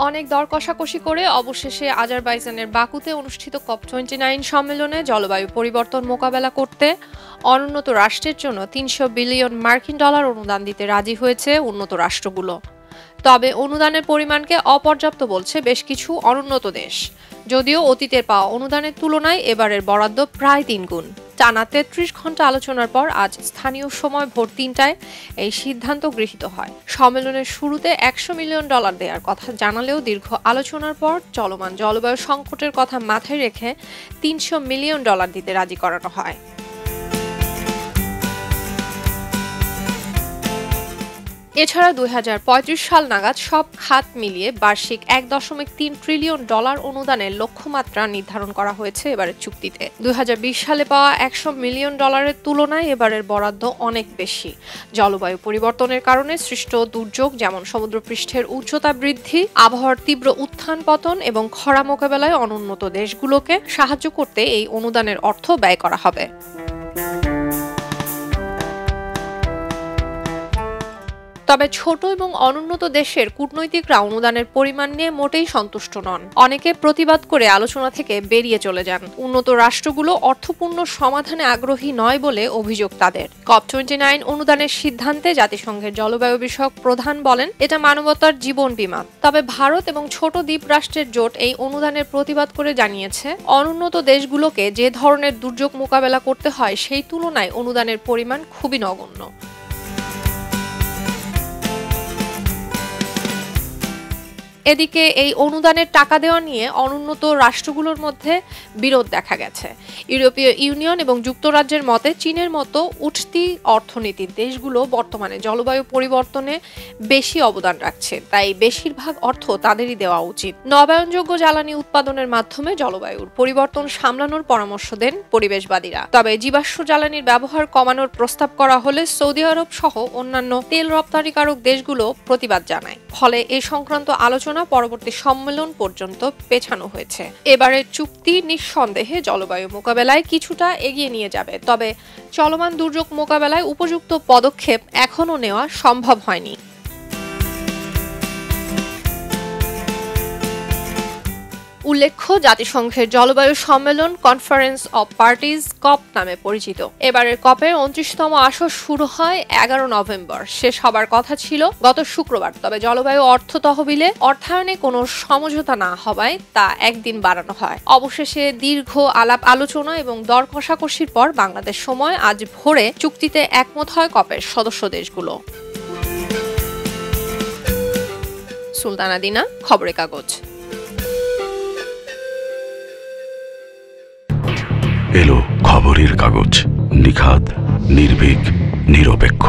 অনেক দর কষাকষি করে অবশেষে আজারবাইজানের বাকুতে অনুষ্ঠিত COP29 সম্মেলনে জলবায়ু পরিবর্তন মোকাবেলা করতে অনুন্নত রাষ্ট্রের জন্য ৩০০ বিলিয়ন মার্কিন ডলার অনুদান দিতে রাজি হয়েছে উন্নত রাষ্ট্রগুলো। তবে অনুদানের পরিমাণকে অপর্যাপ্ত বলছে বেশ কিছু অনুন্নত দেশ। যদিও অতীতের পাওয়া অনুদানের তুলনায় এবারের বরাদ্দ প্রায় ৩ গুণ। টানা ৩৩ ঘণ্টা আলোচনার পর আজ স্থানীয় সময় ভোর ৩টায় এই সিদ্ধান্ত গৃহীত হয়। সম্মেলনের শুরুতে ১০০ মিলিয়ন ডলার দেওয়ার কথা জানালেও দীর্ঘ আলোচনার পর চলমান জলবায়ু সংকটের কথা মাথায় রেখে ৩০০ মিলিয়ন ডলার দিতে রাজি করানো হয়। এছাড়া ২০৩৫ সাল নাগাদ সব খাত মিলিয়ে বার্ষিক ১.৩ ট্রিলিয়ন ডলার অনুদানের লক্ষ্যমাত্রা নির্ধারণ করা হয়েছে এবারের চুক্তিতে। ২০২০ সালে পাওয়া ১০০ মিলিয়ন ডলারের তুলনায় এবারের বরাদ্দ অনেক বেশি। জলবায়ু পরিবর্তনের কারণে সৃষ্ট দুর্যোগ যেমন সমুদ্রপৃষ্ঠের উচ্চতা বৃদ্ধি, আবহাওয়ার তীব্র উত্থান পতন এবং খরা মোকাবেলায় অনুন্নত দেশগুলোকে সাহায্য করতে এই অনুদানের অর্থ ব্যয় করা হবে। তবে ছোট এবং অনুন্নত দেশের কূটনৈতিকরা অনুদানের পরিমাণ নিয়ে মোটেই সন্তুষ্ট নন। অনেকে প্রতিবাদ করে আলোচনা থেকে বেরিয়ে চলে যান। উন্নত রাষ্ট্রগুলো অর্থপূর্ণ সমাধানে আগ্রহী নয় বলে অভিযোগ তাদের। COP29 অনুদানের সিদ্ধান্তে জাতিসংঘের জলবায়ু বিষয়ক প্রধান বলেন, এটা মানবতার জীবন বীমা। তবে ভারত এবং ছোট দ্বীপ রাষ্ট্রের জোট এই অনুদানের প্রতিবাদ করে জানিয়েছে, অনুন্নত দেশগুলোকে যে ধরনের দুর্যোগ মোকাবেলা করতে হয় সেই তুলনায় অনুদানের পরিমাণ খুবই নগণ্য। এদিকে এই অনুদানের টাকা দেওয়া নিয়ে অনুন্নত রাষ্ট্রগুলোর মধ্যে বিরোধ দেখা গেছে। ইউরোপীয় ইউনিয়ন এবং যুক্তরাজ্যের মতে চীনের মতো উঠতি অর্থনীতির দেশগুলো বর্তমানে জলবায়ু পরিবর্তনে বেশি অবদান রাখছে, তাই বেশিরভাগ অর্থ তাদেরই দেওয়া উচিত। নবায়নযোগ্য জ্বালানি উৎপাদনের মাধ্যমে জলবায়ুর পরিবর্তন সামলানোর পরামর্শ দেন পরিবেশবাদীরা। তবে জীবাশ্ম জ্বালানির ব্যবহার কমানোর প্রস্তাব করা হলে সৌদি আরব সহ অন্যান্য তেল রপ্তানিকারক দেশগুলো প্রতিবাদ জানায়। ফলে এ সংক্রান্ত আলোচনা পরবর্তী সম্মেলন পর্যন্ত পেছানো হয়েছে। এবারের চুক্তি নিঃসন্দেহে জলবায়ু মোকাবেলায় কিছুটা এগিয়ে নিয়ে যাবে, তবে চলমান দুর্যোগ মোকাবেলায় উপযুক্ত পদক্ষেপ এখনো নেওয়া সম্ভব হয়নি। উল্লেখ্য, জাতিসংঘের জলবায়ু সম্মেলন কনফারেন্স অব পার্টিজ COP নামে পরিচিত। এবারের COP-এর ২৯তম আসর শুরু হয় ১১ নভেম্বর, শেষ হবার কথা ছিল গত শুক্রবার। তবে জলবায়ু অর্থ তহবিলে অর্থায়নে কোনো সমঝোতা না হওয়ায় তা একদিন বাড়ানো হয়। অবশেষে দীর্ঘ আলাপ আলোচনা এবং দর কষাকষির পর বাংলাদেশ সময় আজ ভোরে চুক্তিতে একমত হয় COP-এর সদস্য দেশগুলো। সুলতানা দিনা, খবরের কাগজ। এলো খবরের কাগজ, নিখাত, নির্ভীক, নিরপেক্ষ।